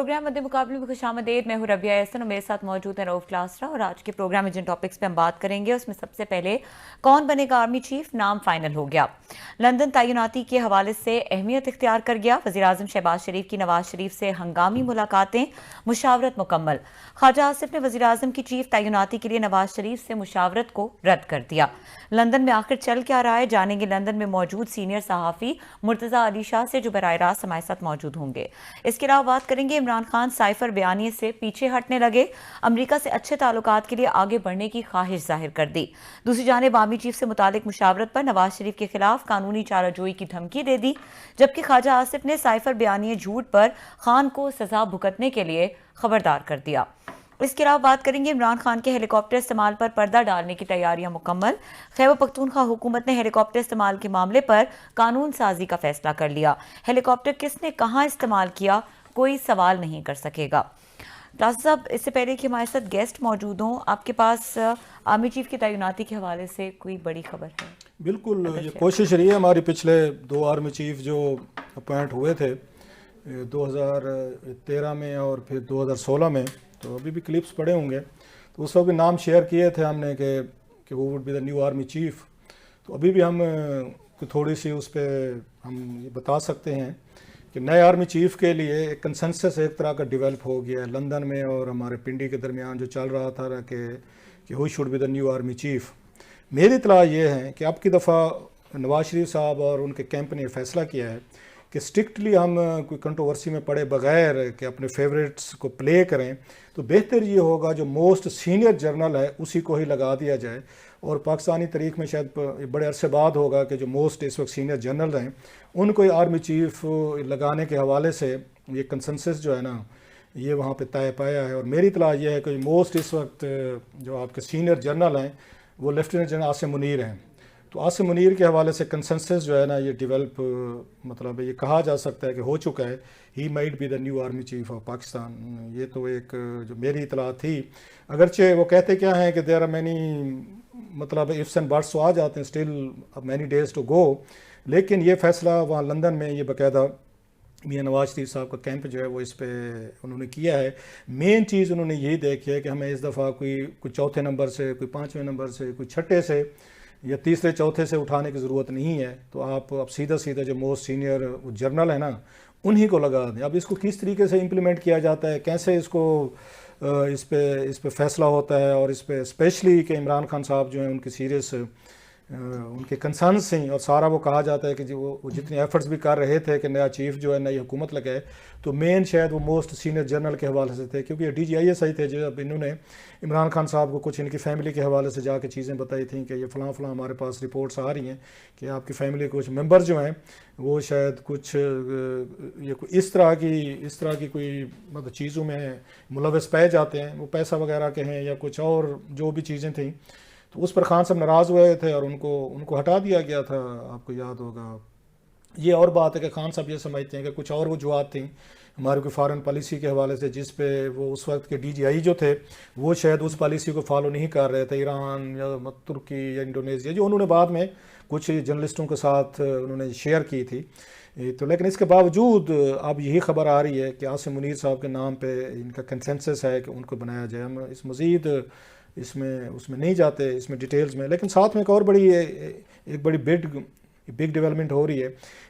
Programme मध्य मुकाबले में खुशामदीद। मैं हूं रबिया एहसन और मेरे साथ मौजूद है रऊफ क्लासरा। और आज के प्रोग्राम में जिन टॉपिक्स पे हम बात करेंगे उसमें सबसे पहले कौन बनेगा आर्मी चीफ, नाम फाइनल हो गया। लंदन तैनाती के हवाले से अहमियत इख्तियार कर गया। वज़ीर-ए-आज़म शहबाज शरीफ की नवाज शरीफ से हंगामी मुलाकातें, मुशावरत मुकम्मल। ख्वाजा आसिफ ने वज़ीर-ए-आज़म की चीफ तैनाती के लिए नवाज शरीफ से मुशावरत को रद्द कर दिया। लंदन में आखिर चल क्या रहा है, जानेंगे लंदन में मौजूद सीनियर सहाफ़ी मुर्तज़ा अली शाह से, जो बराह रास्त हमारे साथ मौजूद होंगे। इसके अलावा बात करेंगे इमरान खान साइफर बयानी से पीछे हटने लगे, अमेरिका से अच्छे ताल्लुकात के लिए आगे बढ़ने की ख्वाहिश जाहिर कर दी। दूसरी जानिब आर्मी चीफ से मुतालिक मुशावरत पर नवाज शरीफ के खिलाफ कानूनी चाराजोई की धमकी दे दी, जबकि ख्वाजा आसिफ ने साइफर बयानी झूठ पर खान को सजा भुगतने के लिए खबरदार कर दिया। इसके अलावा बात करेंगे इमरान खान के हेलीकॉप्टर इस्तेमाल पर पर्दा डालने की तैयारियां मुकम्मल। खैबर पख्तूनख्वा हुकूमत ने हेलीकॉप्टर इस्तेमाल के मामले पर कानून साजी का फैसला कर लिया। हेलीकॉप्टर किसने कहां इस्तेमाल किया, कोई सवाल नहीं कर सकेगा। क्लास साहब, इससे पहले कि हमारे साथ गेस्ट मौजूद हों, आपके पास आर्मी चीफ की तैनाती के हवाले से कोई बड़ी खबर है? बिल्कुल, ये कोशिश रही है हमारी। पिछले 2 आर्मी चीफ जो अपॉइंट हुए थे 2013 में और फिर 2016 में, तो अभी भी क्लिप्स पड़े होंगे, तो उस वक्त भी नाम शेयर किए थे हमने कि वो would be the new army chief. तो अभी भी हम थोड़ी सी उस पर हम ये बता सकते हैं कि नए आर्मी चीफ के लिए एक कंसेंसस एक तरह का डेवलप हो गया है लंदन में और हमारे पिंडी के दरमियान, जो चल रहा था कि who should be the new army chief. मेरी इतला ये है कि अब की दफ़ा नवाज शरीफ साहब और उनके कैंप ने फैसला किया है कि स्ट्रिक्टली हम कोई कंट्रोवर्सी में पड़े बगैर कि अपने फेवरेट्स को प्ले करें, तो बेहतर ये होगा जो मोस्ट सीनियर जर्नल है उसी को ही लगा दिया जाए। और पाकिस्तानी तारीख में शायद बड़े अरसे बाद होगा कि जो मोस्ट इस वक्त सीनियर जनरल हैं उनको आर्मी चीफ लगाने के हवाले से ये कंसेंसस जो है ना, ये वहाँ पे तय पाया है। और मेरी इतला ये है कि मोस्ट इस वक्त जो आपके सीनियर जनरल हैं वो लेफ्टिनेंट जनरल आसिम मुनीर हैं। तो आसिम मुनीर के हवाले से कंसेंसस जो है ना, ये डेवलप मतलब ये कहा जा सकता है कि हो चुका है, he might be the new army chief of Pakistan. ये तो एक जो मेरी इतला थी। अगरचे वो कहते क्या हैं कि देयर आर मैनी मतलब इफ्स एंड बट्स आ जाते हैं, still many days to go, लेकिन ये फैसला वहाँ लंदन में ये बाकायदा मियां नवाज शरीफ साहब का कैंप जो है वो इस पे उन्होंने किया है। मेन चीज़ उन्होंने यही देखी है कि हमें इस दफ़ा कोई चौथे नंबर से, कोई 5वें नंबर से, कोई छठे से या तीसरे चौथे से उठाने की ज़रूरत नहीं है। तो आप अब सीधा सीधा जो मोस्ट सीनियर जर्नल है ना, उन्हीं को लगा दें। अब इसको किस तरीके से इम्प्लीमेंट किया जाता है, कैसे इसको इस पे फैसला होता है, और इस पे स्पेशली कि इमरान खान साहब जो हैं उनकी सीरियस उनके कंसर्न्स हैं, और सारा वो कहा जाता है कि जो वो जितने एफर्ट्स भी कर रहे थे कि नया चीफ जो है नई हुकूमत लगाए, तो मेन शायद वो मोस्ट सीनियर जनरल के हवाले से थे, क्योंकि DGIS थे जो अब इन्होंने इमरान खान साहब को कुछ इनकी फैमिली के हवाले से जाके चीज़ें बताई थी कि ये फ़लाँ फ़लाँ हमारे पास रिपोर्ट्स आ रही हैं कि आपकी फैमिली कुछ मेंबर जो हैं वो शायद कुछ ये इस तरह की कोई मतलब चीज़ों में मुलव्वस पाए जाते हैं, वो पैसा वगैरह के हैं या कुछ और जो भी चीज़ें थी। तो उस पर खान साहब नाराज़ हुए थे और उनको हटा दिया गया था, आपको याद होगा। ये और बात है कि खान साहब ये समझते हैं कि कुछ और वजूहत थी हमारे कोई फॉरेन पॉलिसी के हवाले से, जिस पे वो उस वक्त के DGI जो थे वो शायद उस पॉलिसी को फॉलो नहीं कर रहे थे, ईरान या तुर्की या इंडोनेशिया, जो उन्होंने बाद में कुछ जर्नलिस्टों के साथ उन्होंने शेयर की थी। तो लेकिन इसके बावजूद अब यही खबर आ रही है कि आसिम मुनीर साहब के नाम पे इनका कंसेंसस है कि उनको बनाया जाए। हम इस मज़ीद उसमें नहीं जाते इसमें डिटेल्स में, लेकिन साथ में एक और एक बड़ी बिग डेवलपमेंट हो रही है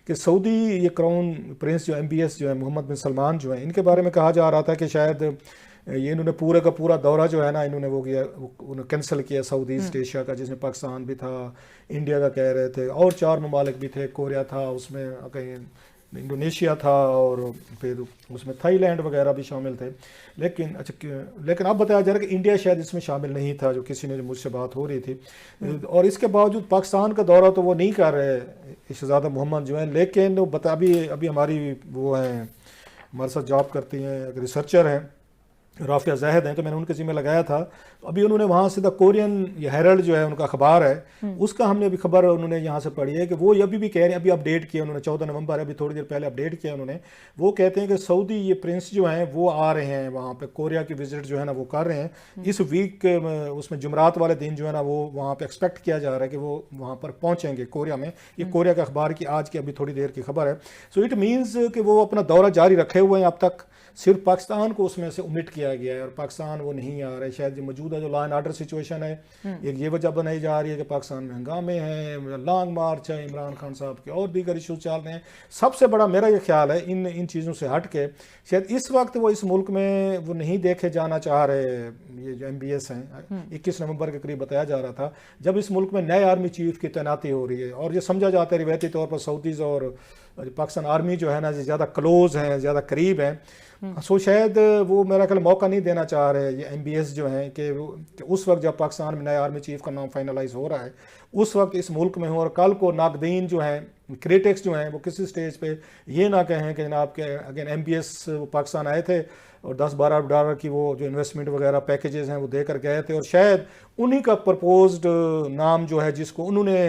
कि सऊदी ये क्राउन प्रिंस जो MBS जो है मोहम्मद बिन सलमान जो है, इनके बारे में कहा जा रहा था कि शायद ये इन्होंने पूरे का पूरा दौरा जो है ना इन्होंने उन्होंने कैंसिल किया सऊदी ईस्ट एशिया का, जिसमें पाकिस्तान भी था, इंडिया का कह रहे थे, और 4 ममालिक भी थे, कोरिया था, उसमें कहीं इंडोनेशिया था, और फिर उसमें थाईलैंड वगैरह भी शामिल थे। लेकिन अब बताया जा रहा है कि इंडिया शायद इसमें शामिल नहीं था, जो किसी ने मुझसे बात हो रही थी। और इसके बावजूद पाकिस्तान का दौरा तो वो नहीं कर रहे शहजादा मोहम्मद जो हैं, लेकिन वो अभी हमारी वो हैं हमारे साथ जॉब करती हैं, एक रिसर्चर हैं, राफिया जाहिद हैं, तो मैंने उनके ज़िम्मे लगाया था अभी उन्होंने वहाँ से द कोरियन हेरल्ड जो है उनका अखबार है, उसका हमने अभी खबर उन्होंने यहाँ से पढ़ी है कि वो अभी भी कह रहे हैं, अभी अपडेट किया उन्होंने 14 नवंबर, अभी थोड़ी देर पहले अपडेट किया उन्होंने। वो कहते हैं कि सऊदी ये प्रिंस जो हैं वो आ रहे हैं वहाँ पे, कोरिया की विजिट जो है ना वो कर रहे हैं इस वीक, उसमें जुमरात वाले दिन जो है ना वो वहाँ पे एक्सपेक्ट किया जा रहा है कि वो वहाँ पर पहुँचेंगे कोरिया में। ये कोरिया के अखबार की आज की अभी थोड़ी देर की खबर है। सो इट मीन्स कि वो अपना दौरा जारी रखे हुए हैं, अब तक सिर्फ पाकिस्तान को उसमें से ओमिट किया गया है और पाकिस्तान वो नहीं आ रहा है। शायद मौजूदा जो लॉ एंड ऑर्डर सिचुएशन है, एक ये वजह बनाई जा रही है कि पाकिस्तान में हंगामे हैं, लॉन्ग मार्च है, इमरान खान साहब के और दीगर इशूज चल रहे हैं। सबसे बड़ा मेरा ये ख्याल है इन चीज़ों से हट के शायद इस वक्त वो इस मुल्क में वो नहीं देखे जाना चाह रहे। ये जो MBS हैं 21 नवंबर के करीब बताया जा रहा था जब इस मुल्क में नए आर्मी चीफ की तैनाती हो रही है, और ये समझा जाता है रिवायती तौर पर सऊदीज़ और पाकिस्तान आर्मी जो है ना ज़्यादा क्लोज हैं, ज़्यादा करीब हैं। सो शायद वो मेरा ख्याल मौका नहीं देना चाह रहे ये MBS जो हैं कि उस वक्त जब पाकिस्तान में नए आर्मी चीफ का नाम फाइनलाइज हो रहा है उस वक्त इस मुल्क में हो, और कल को नाकदीन जो हैं, क्रिटिक्स जो हैं, वो किसी स्टेज पे ये ना कहें कि जनाब के अगेन MBS पाकिस्तान आए थे और $10-12 की वो जो इन्वेस्टमेंट वगैरह पैकेजेस हैं वो देकर गए थे, और शायद उन्हीं का प्रपोज्ड नाम जो है जिसको उन्होंने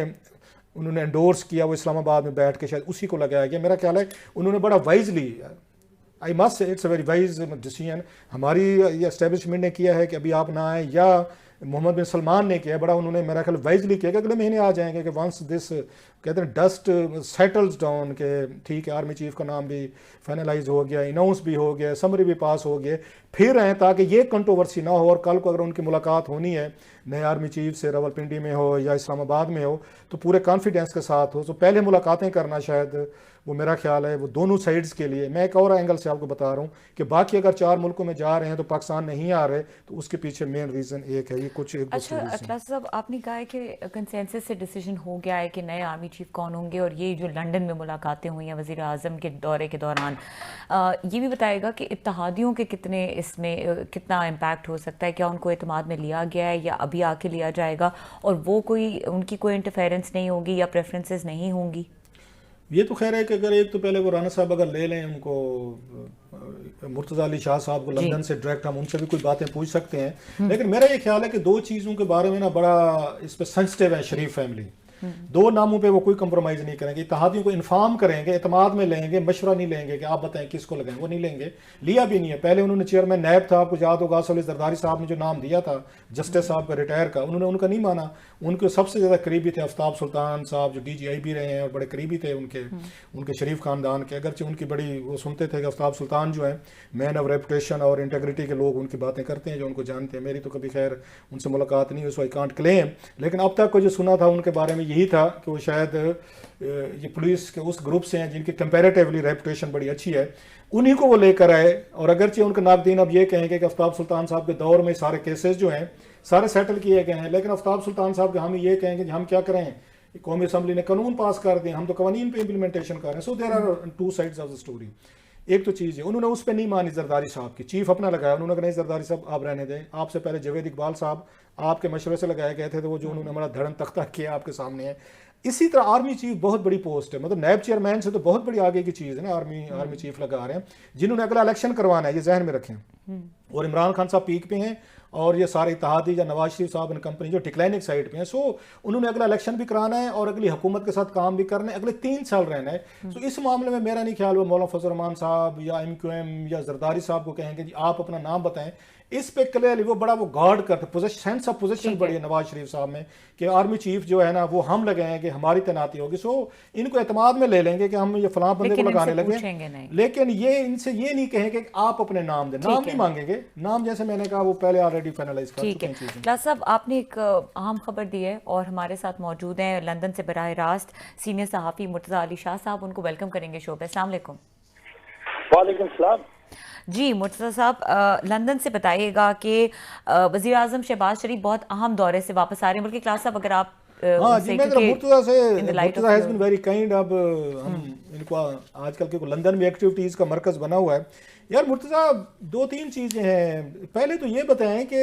एंडोर्स किया वो इस्लामाबाद में बैठ के शायद उसी को लगाया गया। मेरा ख्याल है उन्होंने बड़ा wisely, I must say it's a very wise decision हमारी ये एस्टेब्लिशमेंट ने किया है कि अभी आप ना आए, या मोहम्मद बिन सलमान ने किया, बड़ा उन्होंने मेरा ख्याल वाइजली किया कि अगले महीने आ जाएंगे कि वंस दिस कहते हैं डस्ट सेटल्स डाउन के ठीक है आर्मी चीफ का नाम भी फाइनलाइज हो गया, अनाउंस भी हो गया, समरी भी पास हो गए, फिर आए ताकि ये कंट्रोवर्सी ना हो। और कल को अगर उनकी मुलाकात होनी है नए आर्मी चीफ से रावलपिंडी में हो या इस्लामाबाद में हो तो पूरे कॉन्फिडेंस के साथ हो। तो पहले मुलाकातें करना शायद वो मेरा ख्याल है वो दोनों साइड्स के लिए। मैं एक और एंगल से आपको बता रहा हूँ कि बाकी अगर 4 मुल्कों में जा रहे हैं तो पाकिस्तान नहीं आ रहे, तो उसके पीछे मेन रीज़न एक है, ये कुछ एक अच्छा अखलास साहब, आपने कहा है कि कंसेंसस से डिसीजन हो गया है कि नए आर्मी चीफ कौन होंगे, और ये जो लंदन में मुलाकातें हुई हैं वज़ीर आज़म के दौरे के दौरान, ये भी बताएगा कि इत्तेहादियों के कितने इसमें कितना इम्पैक्ट हो सकता है, क्या उनको एतमाद में लिया गया है या अभी आके लिया जाएगा, और वो उनकी कोई इंटरफेरेंस नहीं होगी या प्रेफरेंसेस नहीं होंगी? ये तो खैर है कि अगर एक तो पहले वो राना साहब अगर ले लें उनको, मुर्तज़ा अली शाह साहब को लंदन से डायरेक्ट हम उनसे भी कुछ बातें पूछ सकते हैं। लेकिन मेरा ये ख्याल है कि 2 चीज़ों के बारे में ना बड़ा इस पर सेंसिटिव है शरीफ फैमिली। 2 नामों पे वो कोई कंप्रोमाइज़ नहीं करेंगे, इत्तेहादियों को इन्फॉर्म करेंगे, एतमाद में लेंगे, मशवरा नहीं लेंगे कि आप बताएं किसको लगाएं, वो नहीं लेंगे, लिया भी नहीं है। पहले उन्होंने चेयरमैन नैब था, आपको याद होगा असद जरदारी साहब ने जो नाम दिया था जस्टिस साहब का रिटायर का, उन्होंने उनका नहीं माना। उनके सबसे ज़्यादा करीबी थे आफ्ताब सुल्तान साहब जो DGIB रहे हैं और बड़े करीबी थे उनके शरीफ ख़ानदान के। अगरचे उनकी बड़ी वो सुनते थे कि आफ्ताब सुल्तान जो है मैन ऑफ रेपुटेशन और इंटेग्रिटी के लोग उनकी बातें करते हैं जो उनको जानते हैं। मेरी तो कभी खैर उनसे मुलाकात नहीं हुई, सो आई कांट क्लेम, लेकिन अब तक को जो सुना था उनके बारे में यही था कि वो शायद ये पुलिस के उस ग्रुप से हैं जिनकी कंपैरेटिवली रेपुटेशन बड़ी अच्छी है, उन्हीं को वो लेकर आए। और अगरचे उनके नाकदीन अब ये कहेंगे कि आफ्ताब सुल्तान साहब के दौर में सारे केसेस जो हैं सारे सेटल किए गए हैं, लेकिन आफ्ताब सुल्तान साहब के हम ये कहेंगे कि हम क्या करें, कौमी असम्बली ने कानून पास कर दिए, हम तो कवानीन पे इम्प्लीमेंटेशन कर रहे हैं। So there are 2 sides of the story. एक तो चीज़ है उन्होंने उस पर नहीं मानी जरदारी साहब की, चीफ अपना लगाया, उन्होंने कहा नहीं जरदारी साहब आप रहने दें, आपसे पहले जावेद इकबाल साहब आपके मशवरे से लगाए गए थे, तो वो जो उन्होंने हमारा धड़न तख्ता किया आपके सामने है। इसी तरह आर्मी चीफ बहुत बड़ी पोस्ट है, मतलब नैब चेयरमैन से तो बहुत बड़ी आगे की चीज़ है ना, आर्मी चीफ लगा रहे हैं जिन्होंने अगला इलेक्शन करवाना है, ये जहन में रखें। और इमरान खान साहब पीक पे हैं और ये सारे इत्तेहादी या नवाज शरीफ साहब इन कंपनी जो डिक्लाइनिंग साइड पे हैं। सो उन्होंने अगला इलेक्शन भी कराना है और अगली हुकूमत के साथ काम भी करना है, अगले 3 साल रहना है। तो इस मामले में मेरा नहीं ख्याल वो मौलाना फजल रहमान साहब या MQM या जरदारी साहब को कहेंगे जी आप अपना नाम बताएं। इस पे क्लियरली वो बड़ा वो गार्ड करते, सेंस ऑफ पोजीशन बड़ी है नवाज शरीफ साहब में कि आर्मी चीफ जो है ना वो हम लगाएंगे, हमारी तैनाती होगी। सो इनको एतमाद में ले लेंगे कि हम ये फलां बंदे को लगाने लगे, लेकिन ये इनसे ये नहीं कहेंगे कि आप अपने नाम दें, नाम नहीं मांगेंगे। नाम जैसे मैंने कहा वो पहले ऑलरेडी फाइनलाइज कर चुके हैं। इखलास साहब, आपने एक अहम खबर दी है और हमारे साथ मौजूद हैं लंदन से बराह रास्त सीनियर सहाफ़ी मुर्तज़ा अली शाह साहब, उनको वेलकम करेंगे शो पे। अस्सलाम वालेकुम। वालेकुम सलाम जी मुर्तज़ा साहब, लंदन से बताइएगा कि वज़ीर आज़म शहबाज शरीफ बहुत अहम दौरे से वापस आ रहे हैं, बल्कि क्लास साहब अगर आप हाँ जी, मैं Murtaza has been very kind. अब हम इनको आजकल के लंदन में एक्टिविटीज़ का मरकज़ बना हुआ है, यार मुर्तज़ा, दो तीन चीज़ें हैं। पहले तो ये बताएं कि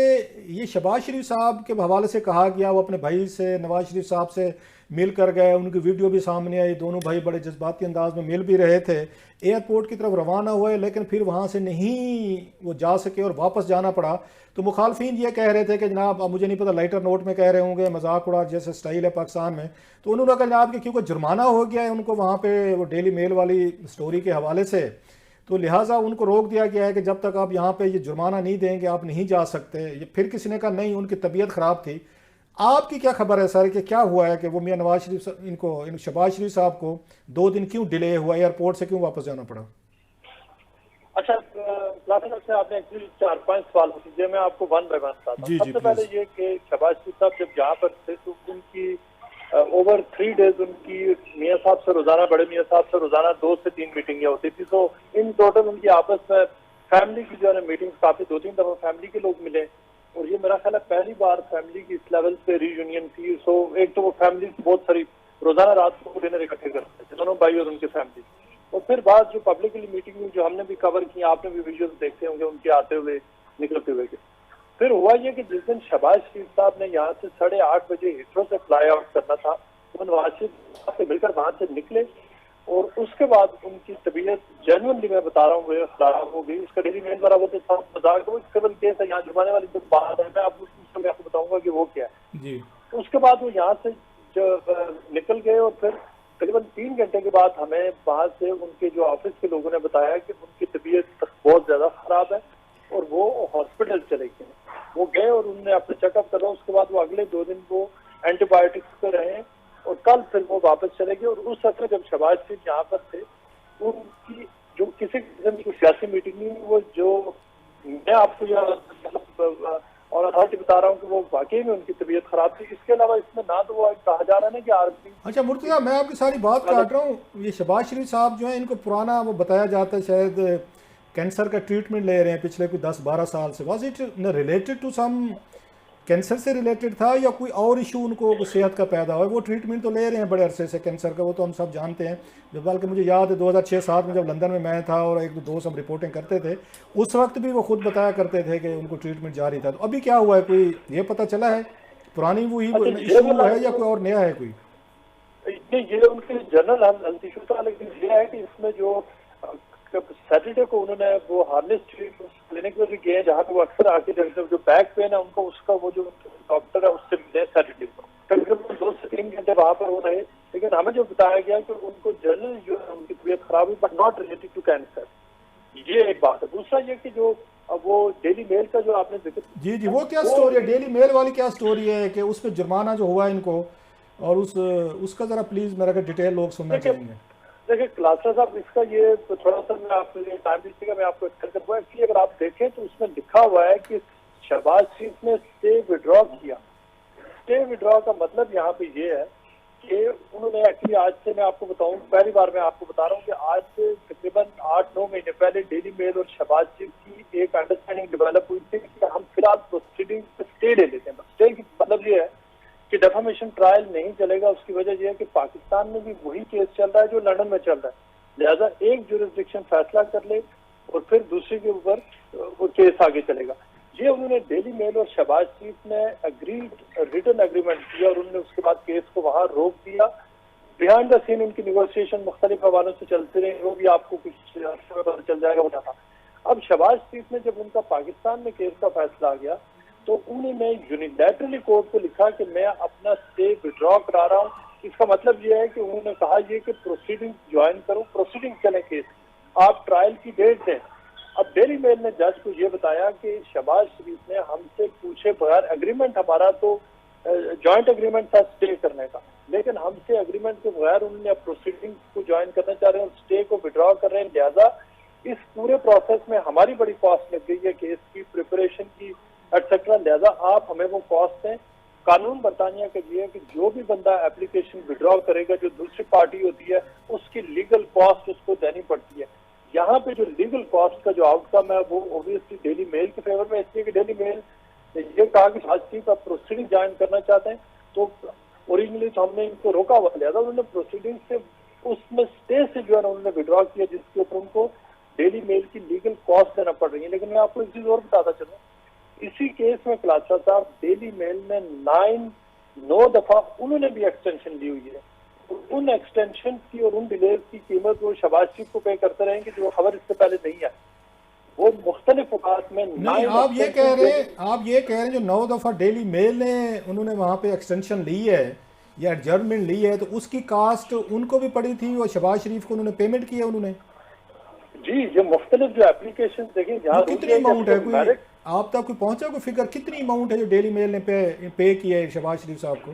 ये शहबाज शरीफ साहब के हवाले से कहा गया वो अपने भाई से, नवाज शरीफ साहब से मिल कर गए, उनकी वीडियो भी सामने आई, दोनों भाई बड़े जज्बाती अंदाज में मिल भी रहे थे, एयरपोर्ट की तरफ रवाना हुए, लेकिन फिर वहाँ से नहीं वो जा सके और वापस जाना पड़ा। तो मुखालफिन ये कह रहे थे कि जनाब, अब मुझे नहीं पता लाइटर नोट में कह रहे होंगे, मजाक उड़ा जैसे स्टाइल है पाकिस्तान में, तो उन्होंने कहा जनाब कि क्योंकि जुर्माना हो गया है उनको वहाँ पे वो डेली मेल वाली स्टोरी के हवाले से, तो लिहाजा उनको रोक दिया गया है कि जब तक आप यहाँ पे ये जुर्माना नहीं देंगे आप नहीं जा सकते। ये फिर किसी ने कहा नहीं, उनकी तबीयत ख़राब थी। आपकी क्या खबर है सर कि क्या हुआ है कि वो मियाँ नवाज शरीफ इन शहबाज शरीफ साहब को 2 दिन क्यों डिले हुआ, एयरपोर्ट से क्यों वापस जाना पड़ा? अच्छा, क्लास से आपने एक्चुअली 4-5 सवाल पूछे, मैं आपको वन बाय वन बताता हूँ। सबसे पहले ये कि शहबाज शरीफ साहब जब यहाँ पर थे तो उनकी ओवर 3 डेज उनकी मियाँ साहब से रोजाना, बड़े मियाँ साहब से रोजाना 2 से 3 मीटिंगें होती थी। तो इन टोटल उनकी आपस में फैमिली की जो है मीटिंग काफी 2-3 दफा फैमिली के लोग मिले, और ये मेरा ख्याल है पहली बार फैमिली की इस लेवल पे रीयूनियन थी। सो एक तो वो फैमिली बहुत सारी रोजाना रात को डिनर इकट्ठे करते थे, दोनों भाई और उनकी फैमिली। और फिर बाद जो पब्लिकली मीटिंग हुई, जो हमने भी कवर की, आपने भी विजुअल देखते होंगे उनके आते हुए निकलते हुए के। फिर हुआ ये कि जिस दिन शहबाज शरीफ साहब ने यहाँ से 8:30 बजे हिथरो से फ्लाई आउट करना था, वो नवाज शरीफ साहब से मिलकर वहां से निकले, और उसके बाद उनकी तबीयत जेन्युइनली मैं बता रहा हूँ खराब हो गई। उसका डेली मेल वाला वो तो साफ मजाक, वो सिविल केस है, यहाँ जुर्माने वाली जो बात है मैं आपको बताऊंगा कि वो क्या है जी। उसके बाद वो यहाँ से निकल गए, और फिर तकरीबन 3 घंटे के बाद हमें वहां से उनके जो ऑफिस के लोगों ने बताया कि उनकी तबीयत बहुत ज्यादा खराब है और वो हॉस्पिटल चले गए। वो गए और उन्होंने अपना चेकअप करा, उसके बाद वो अगले 2 दिन वो एंटीबायोटिक्स पे रहे, और कल फिर वो वापस चले गए। और उस वक्त जब शहबाज शरीफ यहाँ पर थे, उनकी जो किसी किस्म की सियासी मीटिंग नहीं, वो जो मैं आपको यह और अथॉरिटी बता रहा हूँ कि वो वाकई में उनकी तबीयत खराब थी। इसके अलावा इसमें ना तो वो कहा जा रहा है ना कि आर्मी। अच्छा मुर्तज़ा, मैं आपकी सारी बात काट रहा हूँ। ये शहबाज शरीफ साहब जो है, इनको पुराना वो बताया जाता है शायद कैंसर का ट्रीटमेंट ले रहे हैं पिछले कोई 10-12 साल से। Was it related to some cancer से रिलेटेड था या कोई और इशू उनको सेहत का पैदा हुआ? वो ट्रीटमेंट तो ले रहे हैं बड़े अरसे से कैंसर का, वो तो हम सब जानते हैं। बल्कि मुझे याद है 2006-07 में जब लंदन में मैं था और 1-2 दोस्त हम रिपोर्टिंग करते थे, उस वक्त भी वो खुद बताया करते थे कि उनको ट्रीटमेंट जारी था। तो अभी क्या हुआ है, कोई ये पता चला है पुरानी वो इशू है या कोई और नया है कोई? ये उनके जनरल हेल्थ इशू था, लेकिन ये है कि इसमें जो सैटरडे को उन्होंने वो हार्नेस क्लिनिक में भी गए जहाँ पे वो अक्सर आके जो बैक पेन है उनको, उसका वो जो डॉक्टर है उससे मिले सैटरडे को। तकरीबन 2 से 3 घंटे वहां पर वो रहे, लेकिन हमें जो बताया गया कि उनको जनरल जो है उनकी तबीयत खराब हुई, but not related to cancer. ये एक बात है। दूसरा ये कि जो वो डेली मेल का जो आपने जिक्र, जी वो क्या स्टोरी है, डेली मेल वाली क्या स्टोरी है कि उस पर जुर्माना जो हुआ इनको, और उसका जरा प्लीज मेरा डिटेल लोग सुनना चाहेंगे। देखिए क्लासर साहब, इसका ये थोड़ा सा मैं आपको टाइम दीजिएगा, मैं आपको एक्सप्लेन करूँगा। एक्चुअली अगर आप देखें तो उसमें लिखा हुआ है कि शहबाज शरीफ ने स्टे विड्रॉ किया। स्टे विड्रॉ का मतलब यहाँ पे ये है कि उन्होंने एक्चुअली आज से, मैं आपको बताऊँ, पहली बार मैं आपको बता रहा हूँ कि आज से तकरीबन 8-9 महीने पहले डेली मेल और शहबाज शरीफ की एक अंडरस्टैंडिंग डेवलप हुई थी कि हम फिलहाल प्रोसीडिंग स्टे ले लेते हैं। स्टे की मतलब ये है कि डेफामेशन ट्रायल नहीं चलेगा। उसकी वजह यह है कि पाकिस्तान में भी वही केस चल रहा है जो लंदन में चल रहा है, लिहाजा एक जुरिस्डिक्शन फैसला कर ले और फिर दूसरे के ऊपर वो केस आगे चलेगा। ये उन्होंने डेली मेल और शहबाज शरीफ ने रिटन एग्रीमेंट किया और उन्होंने उसके बाद केस को वहां रोक दिया। बिहाइंड द सीन उनकी नेगोशिएशन मुख्तलिफ हवालों से चलते रहे, वो भी आपको कुछ पता चल जाएगा वो था। अब शहबाज शरीफ ने जब उनका पाकिस्तान में केस का फैसला आ गया तो उन्होंने यूनिलैटरली कोर्ट को लिखा कि मैं अपना स्टे विड्रॉ करा रहा हूँ। इसका मतलब यह है कि उन्होंने कहा ये कि प्रोसीडिंग ज्वाइन करो, प्रोसीडिंग चले केस, आप ट्रायल की डेट दें। अब डेली मेल ने जज को ये बताया कि शहबाज शरीफ ने हमसे पूछे बगैर, एग्रीमेंट हमारा तो जॉइंट एग्रीमेंट था स्टे करने का, लेकिन हमसे एग्रीमेंट के बगैर उन्होंने प्रोसीडिंग को ज्वाइन करना चाह रहे हैं और स्टे को विड्रॉ कर रहे हैं। लिहाजा इस पूरे प्रोसेस में हमारी बड़ी कॉस्ट लग गई है, केस की प्रिपरेशन की एक्सेट्रा, लिहाजा आप हमें वो कॉस्ट दें। कानून बरतानिया का ये है कि जो भी बंदा एप्लीकेशन विड्रॉ करेगा, जो दूसरी पार्टी होती है उसकी लीगल कॉस्ट उसको देनी पड़ती है। यहाँ पे जो लीगल कॉस्ट का जो आउटकम है वो ओब्वियसली डेली मेल के फेवर में, इसलिए कि डेली मेल ये कहा कि आज का प्रोसीडिंग ज्वाइन करना चाहते हैं, तो ओरिजिनली तो हमने इनको रोका हुआ, लिहाजा उन्होंने प्रोसीडिंग से उसमें स्टे से जो है उन्होंने विड्रॉ किया, जिसके ऊपर उनको डेली मेल की लीगल कॉस्ट देना पड़ रही है। लेकिन मैं आपको एक चीज और बताता चलूं, इसी केस में खलासा साहब डेली मेल ने 9 दफा उन्होंने भी एक्सटेंशन ली हुई है। उन एक्सटेंशन की और उन डिलेज की कीमत वो शहबाज शरीफ को पे करते रहेंगे जो खबर इससे पहले नहीं आई। वो मुख्तलिफ औकात में नहीं, आप ये कह रहे हैं जो 9 दफ़ा डेली मेल ने उन्होंने वहाँ पे एक्सटेंशन ली है या एडजर्नमेंट ली है, तो उसकी कास्ट उनको भी पड़ी थी और शहबाज शरीफ को उन्होंने पेमेंट की है उन्होंने? जी, ये मुख्तलिफ जो एप्लीकेशन देखें जहाँ कितनी अमाउंट है, कोई आप तक कोई पहुंचा कोई फिगर कितनी अमाउंट है जो डेली मेल ने पे की है शहबाज शरीफ साहब को?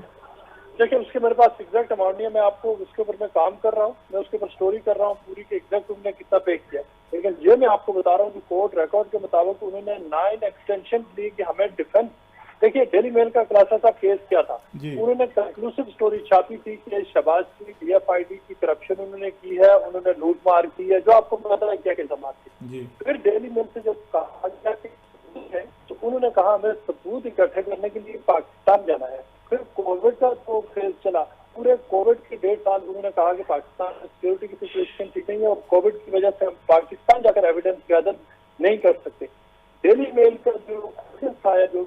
देखिए, उसके मेरे पास एग्जैक्ट अमाउंट नहीं है, मैं आपको उसके ऊपर मैं काम कर रहा हूँ, मैं उसके ऊपर स्टोरी कर रहा हूँ पूरी के एग्जैक्ट उन्होंने कितना पे किया। लेकिन ये मैं आपको बता रहा हूँ कि कोर्ट रिकॉर्ड के मुताबिक उन्होंने 9 एक्सटेंशन दी कि हमें डिफेंस। देखिए, डेली मेल का खलासा साहब केस क्या था, उन्होंने कंक्लूसिव स्टोरी छापी थी कि शहबाज की DFID की करप्शन उन्होंने की है, उन्होंने लूट मार की है, जो आपको पता है क्या क्या इल्जाम थे। फिर डेली मेल से जब कहा गया कि तो उन्होंने कहा हमें सबूत इकट्ठे करने के लिए पाकिस्तान जाना है। फिर कोविड का तो फेज चला, पूरे कोविड के 1.5 साल उन्होंने कहा कि पाकिस्तान में सिक्योरिटी की सिचुएशन ठीक नहीं है और कोविड की वजह से हम पाकिस्तान जाकर एविडेंस गैदर नहीं कर सकते। डेली मेल का जो आया, जो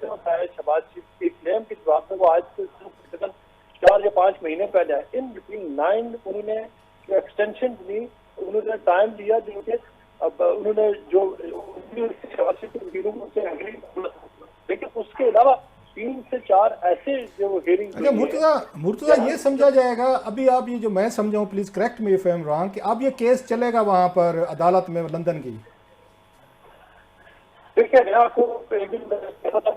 आया शहबाज शरीफ के क्लेम के जवाब में, वो आज से 4 या 5 महीने पहले आए। इन बिटवीन 9 उन्होंने जो एक्सटेंशन दी, उन्होंने टाइम दिया जो कि अब उन्होंने जो शहबाज शरीफ के वकीलों से एग्री, लेकिन उसके अलावा 3 से 4 ऐसे जो हियरिंग। अच्छा मुर्तजा ये समझा जाएगा अभी, आप ये जो मैं समझाऊं, please correct me if I am wrong, कि अब ये केस चलेगा वहां पर अदालत में लंदन की? देखिए, मैं आपको एक दिन कहा था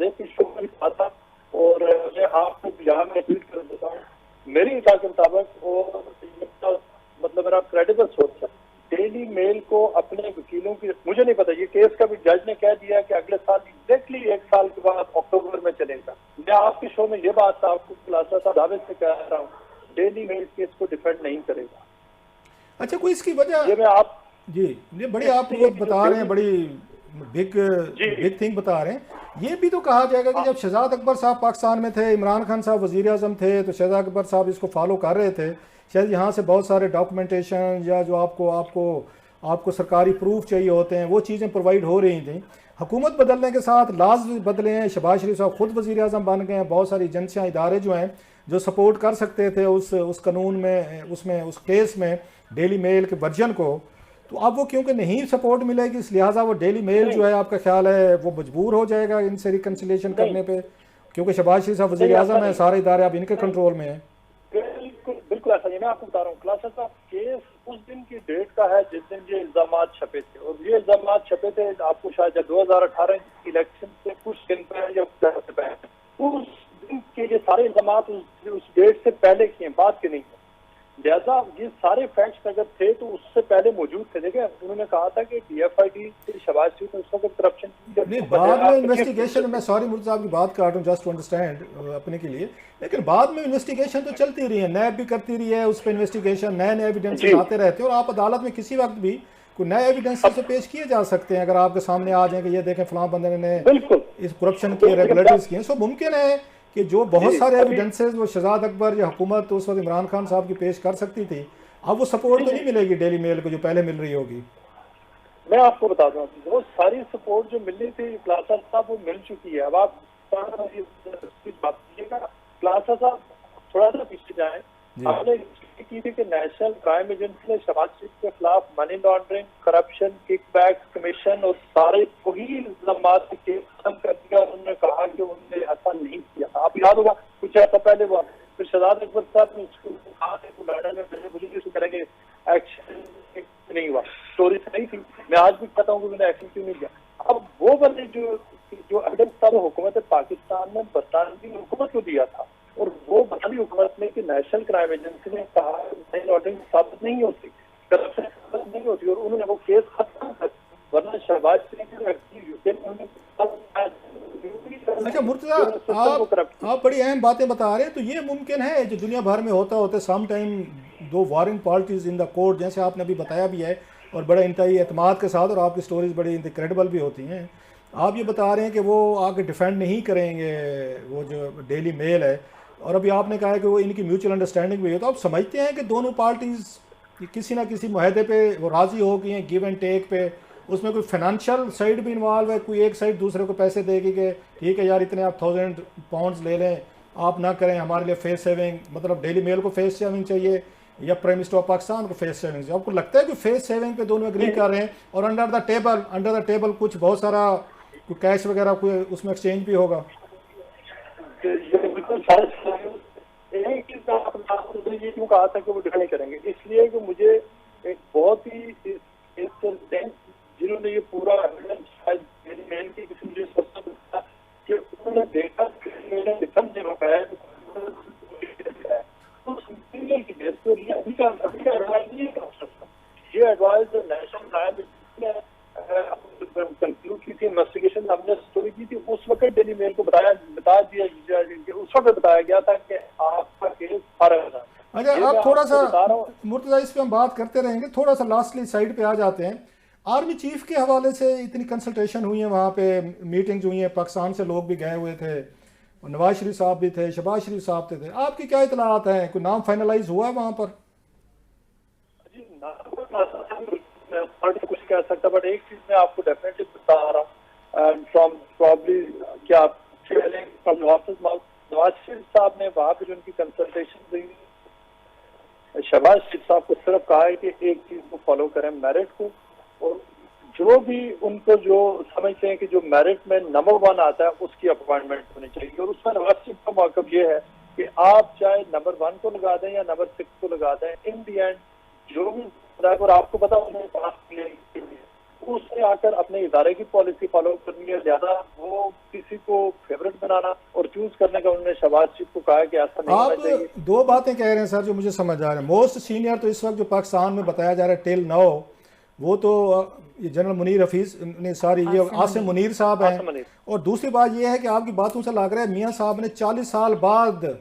कि शो में था और मैं आपको यहाँ में ट्वीट कर देता हूँ मेरी इत्तला के मुताबिक, और मतलब मेरा क्रेडिबल सोर्स है, डेली मेल को अपने वकीलों की, मुझे नहीं पता, ये केस का भी जज ने कह दिया कि अगले साल एग्जैक्टली 1 साल के बाद अक्टूबर में चलेगा। मैं आपके शो में ये बात आपको खुलासा सा दावे से कह रहा हूँ, डेली मेल केस को डिफेंड नहीं करेगा। अच्छा, कोई इसकी वजह? ये मैं आप जी, ये बड़ी आप ये बता रहे हैं, बड़ी बिग थिंग बता रहे हैं। ये भी तो कहा जाएगा कि जब शहजाद अकबर साहब पाकिस्तान में थे, इमरान खान साहब वजीर आजम थे, तो शहजाद अकबर साहब इसको फॉलो कर रहे थे। शायद यहाँ से बहुत सारे डॉक्यूमेंटेशन या जो आपको सरकारी प्रूफ चाहिए होते हैं, वो चीज़ें प्रोवाइड हो रही थी। हुकूमत बदलने के साथ लाज बदले हैं, शहबाज शरीफ साहब खुद वजीर आजम बन गए हैं, बहुत सारी एजेंसियाँ इदारे जो हैं जो सपोर्ट कर सकते थे उस कानून में, उसमें उस केस में डेली मेल के वर्जन को, तो अब वो क्योंकि नहीं सपोर्ट मिलेगी, इस लिहाजा वो डेली मेल जो है, आपका ख्याल है वो मजबूर हो जाएगा इनसे रिकन्सिलेशन करने पे, क्योंकि शहबाज शरीफ साहब वजीर आजम है, सारे इदारे अब इनके कंट्रोल में है? बिल्कुल ऐसा नहीं, मैं आपको बता रहा हूँ खलासा साहब, केस उस दिन की डेट का है जिस दिन ये इल्जाम छपे थे, और ये इल्जाम छपे थे आपको शायद 2018 इलेक्शन से कुछ दिन पहले या से पहले, उस दिन के ये सारे इल्जाम उस डेट से पहले किए, बाद के नहीं है। लिहाजा ये सारे फैक्ट्स अगर थे तो उससे पहले मौजूद थे। देखिए, उन्होंने कहा था कि DFID से शहबाज शरीफ ने उस वक्त करप्शन नहीं, बाद में इन्वेस्टिगेशन, मैं सॉरी मुर्तजा साहब की बात काट रहा हूँ जस्ट टू अंडरस्टैंड अपने के लिए, लेकिन बाद में इन्वेस्टिगेशन तो चलती रही है, नैब भी करती रही है उस पर इन्वेस्टिगेशन, नए एविडेंस आते रहते हैं, और आप अदालत में किसी वक्त भी कोई नए एविडेंस से पेश किए जा सकते हैं। अगर आपके सामने आ जाए कि ये देखें फलां बंदे ने इस करप्शन की रेगुलेटरीज की, सो मुमकिन है कि जो बहुत सारे एविडेंसेस वो शहजाद अकबर या हुकूमत उस वक्त इमरान खान साहब की पेश कर सकती थी, अब वो सपोर्ट तो नहीं मिलेगी डेली मेल को जो पहले मिल रही होगी। मैं आपको बता दूं, वो सारी सपोर्ट जो मिलनी थी खलासा साहब वो मिल चुकी है। अब आप बात कीजिएगा, खलासा साहब थोड़ा सा पीछे जाए, आपने की थी कि नेशनल क्राइम एजेंसी ने शहबाज शरीफ के खिलाफ money laundering, corruption, kickback, commission और सारे वही इल्जामात के केस खत्म कर दिया। उन्होंने कहा कि उन्होंने ऐसा नहीं किया। आप याद होगा कुछ ऐसा पहले हुआ, फिर शहजाद अकबर साहब ने उसको कहा कि लड़ाई में मुझे करेंगे, एक्शन नहीं हुआ, स्टोरी से नहीं थी। मैं आज भी कहता हूँ कि मैंने एक्शन क्यों नहीं किया। अब वो बंदे जो एविडेंस था वो हुकूमत पाकिस्तान में बरतानवी हुकूमत को दिया था, और वो बरतानवी हुकूमत ने कि नेशनल क्राइम एजेंसी ने कहा मनी लॉन्ड्रिंग साबित नहीं होती, करप्शन साबित नहीं होती, और उन्होंने वो केस खत्म कर, वरना शहबाज शरीफ। अच्छा मुर्तजा, आप बड़ी अहम बातें बता रहे हैं, तो ये मुमकिन है जो दुनिया भर में होता सम टाइम दो Warring parties in the court, जैसे आपने अभी बताया भी है, और बड़ा इंतहाई एतमाद के साथ, और आपकी स्टोरीज बड़ी इनक्रेडिबल भी होती हैं। आप ये बता रहे हैं कि वो आगे डिफेंड नहीं करेंगे वो जो डेली मेल है, और अभी आपने कहा है कि वो इनकी म्यूचुअल अंडरस्टैंडिंग भी है, तो आप समझते हैं कि दोनों पार्टीज कि किसी ना किसी मुआहदे पे वो राज़ी हो गई हैं, गिव एंड टेक पे, उसमें कोई फाइनेंशियल साइड भी इन्वॉल्व है, कोई एक साइड दूसरे को पैसे देगी कि ठीक है यार इतने आप 1000 पाउंड्स ले लें, आप ना करें, हमारे लिए फेस सेविंग, मतलब डेली मेल को फेस सेविंग चाहिए या प्राइम मिनिस्टर ऑफ पाकिस्तान को फेस सेविंग चाहिए। आपको लगता है कि फेस सेविंग पे दोनों एग्री कर रहे हैं और अंडर द टेबल कुछ बहुत सारा कोई कैश वगैरह कोई उसमें एक्सचेंज भी होगा? ये बिल्कुल एक चीज का आपने ये क्यों कहा था कि वो डिफाइन करेंगे, इसलिए कि मुझे एक बहुत ही जिन्होंने ये पूरा एविडेंस शायद मेरी मेल की किसी मुझे सबसे कि उन्होंने देखा मैंने डिफेंस जगह पे है तो सिंपल की बेस पर ये अभी का एडवाइस नहीं कर सकता। ये एडवाइस नेशनल क्राइम ने कंक्लूड की थी, इन्वेस्टिगेशन हमने स्टोरी की थी, उस वक्त डेली मेल को बता दिया, उस वक्त बताया गया था कि आपका केस फर्क है। अच्छा, आप थोड़ा सा मुर्तजा इस पे हम बात करते रहेंगे, थोड़ा सा लास्टली साइड पे आ जाते हैं। आर्मी चीफ के हवाले से इतनी कंसल्टेशन हुई है, वहाँ पे मीटिंग्स हुई हैं, पाकिस्तान से लोग भी गए हुए थे, नवाज शरीफ साहब भी थे, शहबाज शरीफ साहब थे, आपकी क्या इतलात हैं? कोई नाम फाइनलाइज हुआ है वहाँ पर? कुछ कह सकता, बट एक चीज मैं आपको डेफिनेटली बता रहा हूँ फ्रॉम प्रॉब्ली क्या नवाज शरीफ साहब ने वहाँ पे जो उनकी कंसल्टेशन हुई, शहबाज शरीफ साहब को सिर्फ कहा है कि एक चीज को फॉलो करें, मेरिट को, और जो भी उनको जो समझते हैं कि जो मेरिट में नंबर 1 आता है उसकी अपॉइंटमेंट होनी चाहिए। और उसमें नवाज शरीफ का मौक़िफ़ ये है कि आप चाहे नंबर 1 को लगा दें या नंबर 6 को लगा दें, इन दी एंड जो भी, और आपको पता उन्हें पास उसने आकर अपने इदारे की पॉलिसी फॉलो करनी है, ज्यादा वो किसी को फेवरेट बनाना और चूज करने का उन्होंने शहबाज शरीफ को कहा कि ऐसा नहीं होना चाहिए। आप दो बातें कह रहे हैं सर जो मुझे समझ आ रहे हैं। मोस्ट सीनियर तो इस वक्त जो पाकिस्तान में बताया जा रहा है टिल नाउ, वो तो ये जनरल मुनीर हफीज ने सारी ये आसिम मुनीर साहब हैं। और दूसरी बात ये है कि आपकी बातों से लग रहा है मियाँ साहब ने 40 साल बाद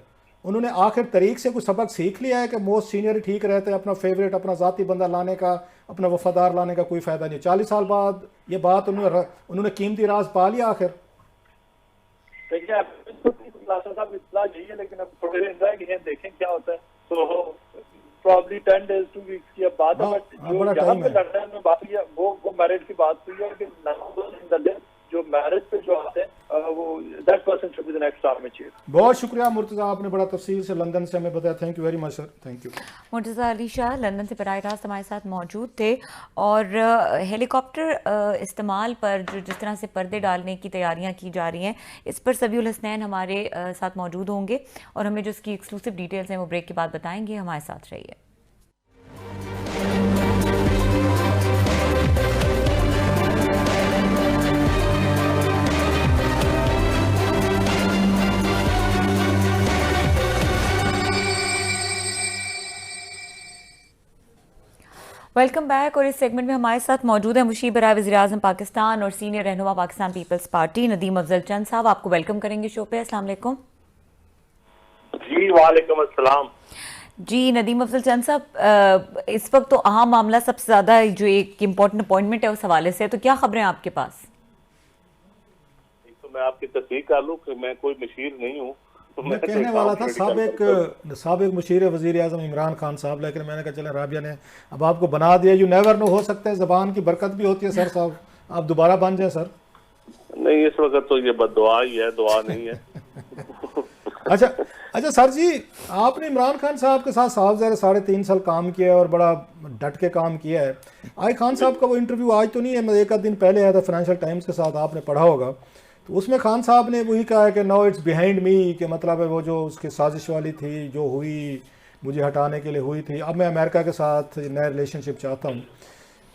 उन्होंने आखिर तरीक से कुछ सबक सीख लिया है कि मोस्ट सीनियर ठीक रहते हैं, अपना फेवरेट अपना ज़ाती बंदा लाने का, अपना वफादार लाने का कोई फ़ायदा नहीं। 40 साल बाद ये बात उन्होंने कीमती राज पा लिया आखिर। देखिए इतना चाहिए, लेकिन अब थोड़े दिन देखें क्या होता है। तो प्रॉब्ली 10 days 2 weeks की अब बात है, बट जो यहाँ पे लड़ने में बात हुई है वो मैरिट की बात हुई है कि जो मैरिज पे जो आते हैं वो that person should be the next army chief. बहुत शुक्रिया मुर्तजा, आपने बड़ा तफसील से लंदन से हमें बताया। Thank you very much sir, thank you. Murtaza Ali Shah London से बराह रास्त हमारे साथ मौजूद थे। और हेलीकॉप्टर इस्तेमाल पर जो जिस तरह से पर्दे डालने की तैयारियां की जा रही हैं, इस पर सबीउल हसनैन हमारे साथ मौजूद होंगे और हमें जो इसकी एक्सक्लूसिव डिटेल्स हैं वो ब्रेक के बाद बताएंगे। हमारे साथ रहिए। Welcome back. और इस सेगमेंट में हमारे साथ मौजूद है मुशीर बराए वज़ीर-ए-आज़म पाकिस्तान और सीनियर रहनुमा पाकिस्तान पीपल्स पार्टी नदीम अफजल चंद साहब। आपको वेलकम करेंगे शो पे। अस्सलाम वालेकुम। जी वालेकुम अस्सलाम। जी नदीम अफजल चंद साहब, इस वक्त तो अहम मामला सबसे ज़्यादा जो एक इम्पोर्टेंट अपॉइंटमेंट है उस हवाले से, तो क्या खबरें आपके पास? तो मैं आपकी तस्दीक कर लूँ कि मैं कोई मशीर नहीं हूँ। तो मैं कहने वाला था साबिक मुशीर वज़ीर आज़म इमरान खान साहब, लेकिन मैंने कहा चले राबिया ने अब आपको बना दिया। यू नेवर नो, हो सकता है ज़बान की बरकत भी होती है सर साहब, आप दोबारा बन जाए सर। नहीं, इस वक्त तो ये बद्दुआ ही है, दुआ नहीं है। अच्छा सर जी, आपने इमरान खान साहब के साथ साहब ज़रा 3.5 साल काम किया है और बड़ा डट के काम किया है। आज खान साहब का वो इंटरव्यू आज तो नहीं है, मैं एक आध दिन पहले आया था फाइनेंशियल टाइम्स के साथ, आपने पढ़ा होगा, तो उसमें खान साहब ने वही कहा है कि नो इट्स बिहाइंड मी, कि मतलब है वो जो उसकी साजिश वाली थी जो हुई मुझे हटाने के लिए हुई थी, अब मैं अमेरिका के साथ नया रिलेशनशिप चाहता हूँ।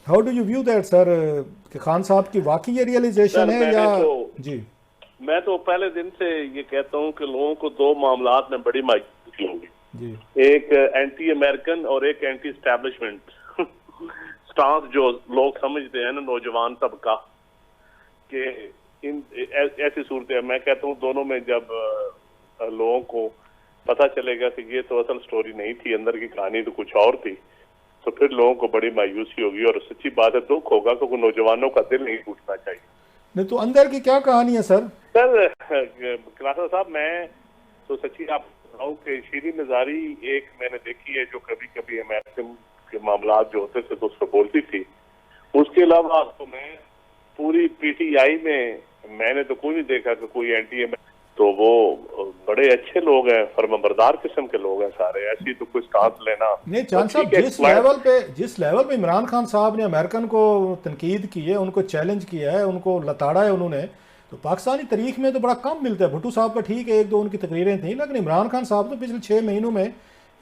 How do you view that sir, कि खान साहब की वाकई ये रियलाइजेशन है या? जी मैं तो पहले दिन से ये कहता हूँ कि लोगों को दो मामलात में बड़ी मायूसी होगी, एक एंटी अमेरिकन और एक एंटी एस्टैब्लिशमेंट स्टांस जो लोग समझते हैं ना नौजवान तबका के इन ऐसी सूरत है। मैं कहता हूँ दोनों में जब लोगों को पता चलेगा कि ये तो असल स्टोरी नहीं थी, अंदर की कहानी तो कुछ और थी, तो फिर लोगों को बड़ी मायूसी होगी और सच्ची बात है दुख होगा क्योंकि नौजवानों का दिल नहीं टूटना चाहिए। नहीं तो अंदर की क्या कहानी है सर? सर खलासा साहब, मैं तो सच्ची आप बताऊं कि शीरीन नज़ारी एक मैंने देखी है जो कभी कभी अमेरिकन के मामला जो होते थे तो उस पर बोलती थी। उसके अलावा तो मैं पूरी पीटीआई में मैंने तो कोई नहीं देखा कि कोई एनटीए में, तो वो बड़े अच्छे लोग हैं, फर्माबरदार किस्म के लोग हैं सारे, ऐसी तो कोई स्टांस लेना नहीं। चांद साहब, जिस लेवल पे इमरान खान साहब ने अमेरिकन को तनकीद की है, उनको चैलेंज किया है, उनको लताड़ा है उन्होंने, तो पाकिस्तानी तारीख में तो बड़ा कम मिलता है। भुट्टो साहब का ठीक है, एक दो उनकी तकरीरें थी, लेकिन इमरान खान साहब तो पिछले 6 महीनों में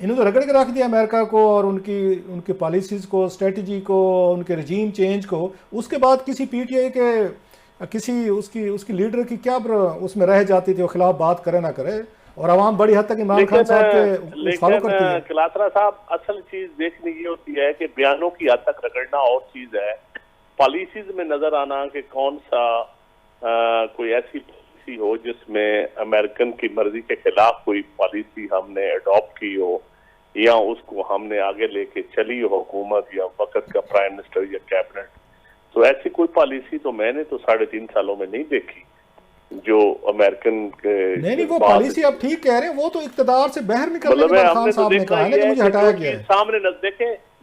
इन्होंने तो रगड़ के रख दिया अमेरिका को और उनकी पॉलिसीज़ को, स्ट्रेटजी को, उनके रजीम चेंज को। उसके बाद किसी पीटीआई के किसी उसकी लीडर की क्या उसमें रह जाती थी, वो खिलाफ बात करे ना करे, और आवाम बड़ी हद तक इमरान खान साहब के फॉलो करती है। कलात्रा साहब, असल चीज देखनी ये होती है कि बयानों की हद तक रगड़ना और चीज है, पॉलिसीज में नजर आना कि कौन सा कोई ऐसी पॉलिसी हो जिसमें अमेरिकन की मर्जी के खिलाफ कोई पॉलिसी हमने अडॉप्ट की हो या उसको हमने आगे लेके चली हो हुकूमत या वक्त का प्राइम मिनिस्टर या कैबिनेट। तो ऐसी कोई पॉलिसी तो मैंने तो 3.5 सालों में नहीं देखी जो अमेरिकन के। नहीं, वो पॉलिसी आप ठीक कह रहे हैं, वो तो इक्तदार से बाहर निकलने के बाद खान साहब ने कहा है कि मुझे हटाया गया है। सामने न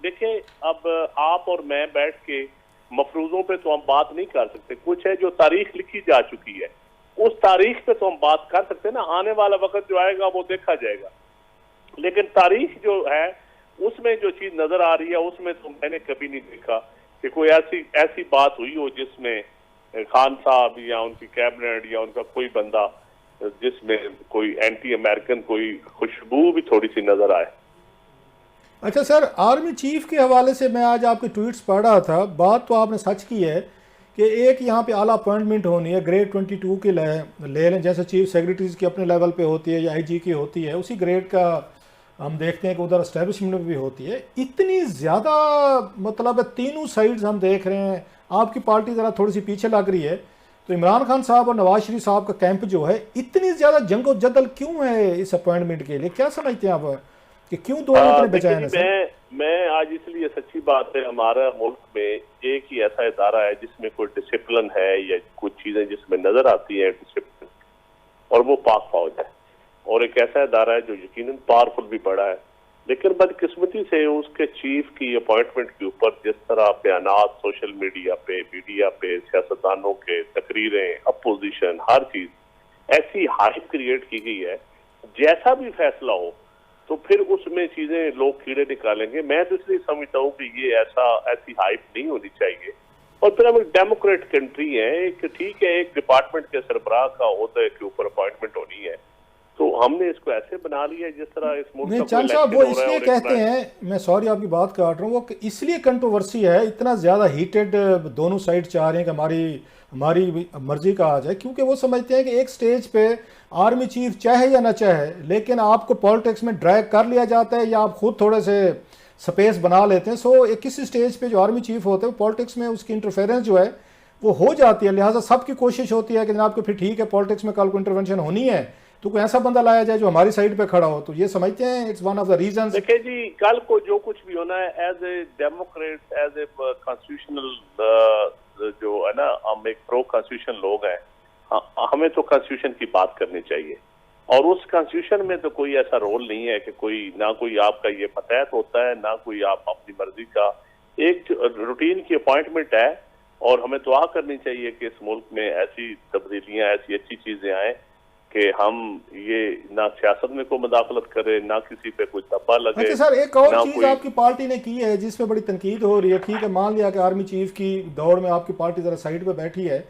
देखे अब आप और मैं बैठ के मफरूजों पे तो हम बात नहीं कर सकते, कुछ है जो तारीख लिखी जा चुकी है, उस तारीख पे तो हम बात कर सकते हैं ना, आने वाला वक्त जो आएगा वो देखा जाएगा। लेकिन तारीख जो है उसमें जो चीज नजर आ रही है उसमें तो मैंने कभी नहीं देखा कि कोई ऐसी बात हुई हो जिसमें खान साहब या उनकी कैबिनेट या उनका कोई बंदा जिसमें कोई एंटी अमेरिकन कोई खुशबू भी थोड़ी सी नजर आए। अच्छा सर, आर्मी चीफ के हवाले से मैं आज आपके ट्वीट्स पढ़ रहा था, बात तो आपने सच की है कि एक यहाँ पे आला अपॉइंटमेंट होनी है, ग्रेड 22 की ले लें, जैसे चीफ सेक्रेटरीज की अपने लेवल पे होती है या आईजी की होती है, उसी ग्रेड का हम देखते हैं कि उधर एस्टेब्लिशमेंट में भी होती है। इतनी ज़्यादा मतलब तीनों साइड्स हम देख रहे हैं, आपकी पार्टी ज़रा थोड़ी सी पीछे लग रही है, तो इमरान खान साहब और नवाज शरीफ साहब का कैंप जो है, इतनी ज़्यादा जंगोजदल क्यों है इस अपॉइंटमेंट के लिए? क्या समझते हैं आप कि क्यों दोनों इतने बेचैन? मैं आज इसलिए सच्ची बात है, हमारा मुल्क में एक ही ऐसा इदारा है जिसमें कोई डिसिप्लिन है या कुछ चीजें जिसमें नजर आती है डिसिप्लिन, और वो पाक फौज है, और एक ऐसा इदारा है जो यकीनन पावरफुल भी बड़ा है, लेकिन बदकिस्मती से उसके चीफ की अपॉइंटमेंट के ऊपर जिस तरह बयानात सोशल मीडिया पे सियासतदानों के तकरीरें, अपोजिशन, हर चीज ऐसी हाइप क्रिएट की गई है, जैसा भी फैसला हो तो फिर उसमें चीजें लोग कीड़े निकालेंगे। मैं तो इसलिए समझता हूँ कि ये ऐसी हाइप नहीं होनी चाहिए। और फिर हम एक डेमोक्रेट कंट्री है, एक ठीक है, एक डिपार्टमेंट के सरबराह का ओहदे के ऊपर अपॉइंटमेंट होनी है, तो हमने इसको ऐसे बना लिया है जिस तरह इस मुल्क नहीं चांद साहब, वो इसलिए कहते हैं, मैं सॉरी आपकी बात काट रहा हूँ, वो इसलिए कंट्रोवर्सी है, इतना ज़्यादा हीटेड दोनों साइड चाह रहे हैं कि हमारी मर्जी का आ जाए, क्योंकि वो समझते हैं कि एक स्टेज पे आर्मी चीफ चाहे या ना चाहे, लेकिन आपको पॉलिटिक्स में ड्रैग कर लिया जाता है या आप खुद थोड़े से स्पेस बना लेते हैं। सो एक किसी स्टेज पे जो आर्मी चीफ होते हैं पॉलिटिक्स में उसकी इंटरफेरेंस जो है वो हो जाती है, लिहाजा सबकी कोशिश होती है कि जनाब को फिर ठीक है पॉलिटिक्स में कल को इंटरवेंशन होनी है तो कोई ऐसा बंदा लाया जाए जो हमारी साइड पे खड़ा हो। तो ये समझते हैं it's one of the reasons. देखिए जी, कल को जो कुछ भी होना है, as a democrat, as a constitutional जो है ना, हम एक प्रो कॉन्स्टिट्यूशन लोग हैं, हमें तो कॉन्स्टिट्यूशन की बात करनी चाहिए, और उस कॉन्स्टिट्यूशन में तो कोई ऐसा रोल नहीं है कि कोई ना कोई आपका ये मतहत होता है, ना कोई आप अपनी मर्जी का, एक रूटीन की अपॉइंटमेंट है, और हमें दुआ करनी चाहिए कि इस मुल्क में ऐसी तब्दीलियां, ऐसी अच्छी चीजें आए कि हम ये ना सियासत में कोई मुदाखलत करे, ना किसी पे कोई दब्बा लगे। अच्छा सर, एक और चीज आपकी पार्टी ने की है जिसमें बड़ी तनकीद हो रही है, ठीक है, मान लिया कि आर्मी चीफ की दौड़ में आपकी पार्टी जरा साइड पे बैठी है,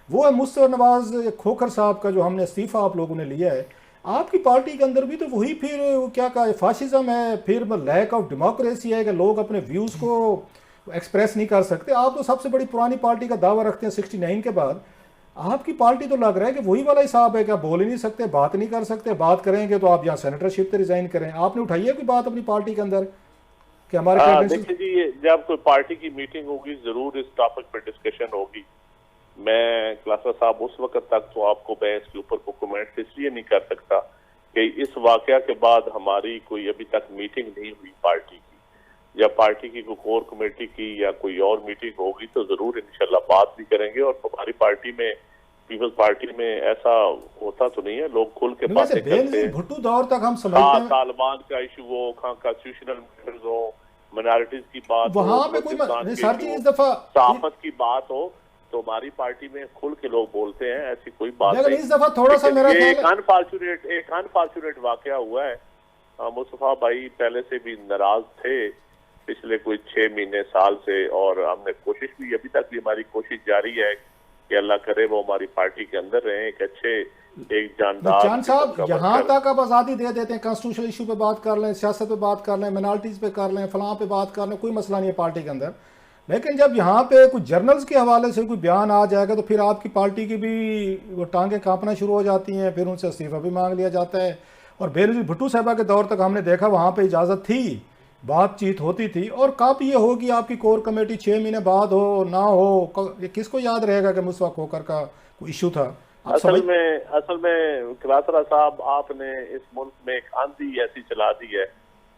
वो है मुस्तफा नवाज खोखर साहब का जो हमने इस्तीफा आप लोगों ने लिया है। आपकी पार्टी के अंदर भी तो वही फिर क्या कहा, फाशिज्म है, फिर लैक ऑफ डेमोक्रेसी है कि लोग अपने व्यूज को एक्सप्रेस नहीं कर सकते। आप तो सबसे बड़ी पुरानी पार्टी का दावा रखते हैं 69 के बाद, आपकी पार्टी तो लग रहा है कि वही वाला हिसाब है कि आप बोल ही नहीं सकते, बात नहीं कर सकते, बात करेंगे तो आप यहाँ सेनेटरशिप से रिजाइन करें। आपने उठाई है कोई बात अपनी पार्टी के अंदर कि हमारे? देखिए जी, जब कोई पार्टी की मीटिंग होगी जरूर इस टॉपिक पर डिस्कशन होगी। मैं क्लासा साहब उस वक्त तक तो आपको मैं इसके ऊपर को कमेंट इसलिए नहीं कर सकता कि इस वाकया के बाद हमारी कोई अभी तक मीटिंग नहीं हुई पार्टी की, या पार्टी की कोई कोर कमेटी की या कोई और मीटिंग होगी तो जरूर इंशाल्लाह बात भी करेंगे। और हमारी पार्टी में, पीपल्स पार्टी में ऐसा होता तो नहीं है, लोग खुल के बातें करते हैं। भुट्टो दौर तक हम समझते हैं तालिबान का इशू हो, कॉन्स्टिट्यूशनल मैटर्स हो, माइनॉरिटीज की बात वहाँ हो, पे कोई बलूचिस्तान नहीं के सर जी, लोग, इस दफा सहाफत की बात हो, तो हमारी पार्टी में खुल के लोग बोलते हैं, ऐसी कोई बात लेकिन नहीं। इस दफा थोड़ा सा लेकिन मेरा ये ख्याल एक अनफॉर्चुनेट वाकया हुआ है। मुस्तफा भाई पहले से भी नाराज थे पिछले कोई 6 महीने साल से, और हमने कोशिश भी, अभी तक भी हमारी कोशिश जारी है कि अल्लाह करे वो हमारी पार्टी के अंदर रहे, एक अच्छे, एक जानदार। चांद साहब, यहाँ तक आप आज़ादी दे देते हैं, कॉन्स्टिट्यूशनल इशू पे बात कर लें, सियासत पे बात कर लें, मिनॉरिटीज़ पे कर लें, फलां पे बात कर लें, कोई मसला नहीं है पार्टी के अंदर। लेकिन जब यहाँ पे कुछ जर्नल्स के हवाले से कोई बयान आ जाएगा तो फिर आपकी पार्टी की भी वो टांगें कांपना शुरू हो जाती हैं, फिर उनसे इस्तीफा भी मांग लिया जाता है। और बेनज़ीर भुट्टो साहबा के दौर तक हमने देखा वहाँ पे इजाज़त थी, बातचीत होती थी। और कब ये होगी आपकी कोर कमेटी 6 महीने बाद हो ना हो, ये किसको याद रहेगा कि मुस्तफा खोखर का कोई इशू था? असल में किरातरा साहब, आपने इस मुल्क में एक आंधी ऐसी चला दी है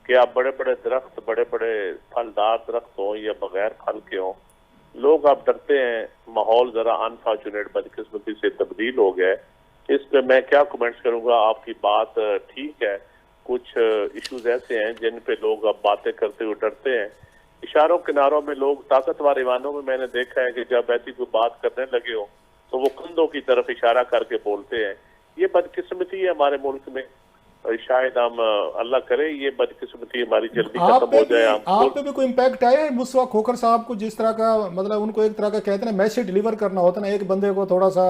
कि आप बड़े बड़े दरख्त, बड़े बड़े फलदार दरख्त हों या बगैर फल के हों, लोग आप डरते हैं। माहौल जरा अनफॉर्चुनेट बदकिस्मती से तब्दील हो गया है। इस पे मैं क्या कमेंट्स करूंगा, आपकी बात ठीक है, कुछ इश्यूज ऐसे हैं जिन पे लोग अब बातें करते हुए डरते हैं। इशारों किनारों में लोग, ताकतवर ईवानों में मैंने देखा है कि जब ऐसी कोई बात करने लगे हो तो वो कंधों की तरफ इशारा करके बोलते हैं। ये बदकिस्मती है हमारे मुल्क में, और शायद हम, अल्लाह करे ये बदकिस्मती हमारी जल्दी खत्म हो जाए। आप पे भी कोई इम्पैक्ट आया है मुस्तफा खोखर साहब को, जिस तरह का, मतलब उनको एक तरह का कहते हैं मैसेज डिलीवर करना होता है ना, एक बंदे को थोड़ा सा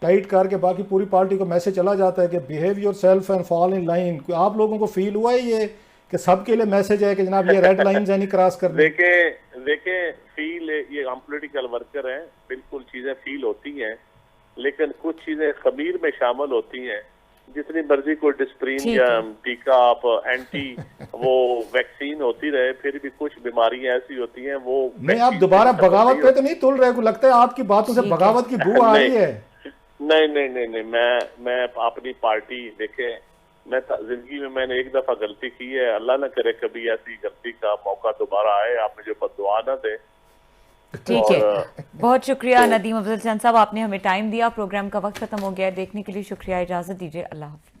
टाइट करके बाकी पूरी पार्टी को मैसेज चला जाता है कि behave your self and fall in line. आप लोगों को फील हुआ है ये कि सबके लिए मैसेज है कि जनाब ये रेड लाइन है नहीं क्रॉस करनी? देखें फील, ये हम पॉलिटिकल वर्कर हैं, बिल्कुल चीजें फील होती हैं, लेकिन कुछ चीजें खमीर में शामिल होती हैं। जितनी मर्जी कोई डिस्प्रीन या टीका आप एंटी वो वैक्सीन होती रहे, फिर भी कुछ बीमारियां ऐसी होती हैं वो नहीं। आप दोबारा बगावत पे तो नहीं तुल रहे? को लगता है आपकी बातों से बगावत की बू आ रही है? नहीं, मैं अपनी पार्टी, देखे मैं जिंदगी में मैंने एक दफा गलती की है, अल्लाह ना करे कभी ऐसी गलती का मौका दोबारा आए, आप मुझे बद्दुआ ना दे। ठीक है, बहुत शुक्रिया नदीम अफजल चंद साहब, आपने हमें टाइम दिया। प्रोग्राम का वक्त खत्म हो गया है, देखने के लिए शुक्रिया, इजाजत दीजिए, अल्लाह हाफ़िज़।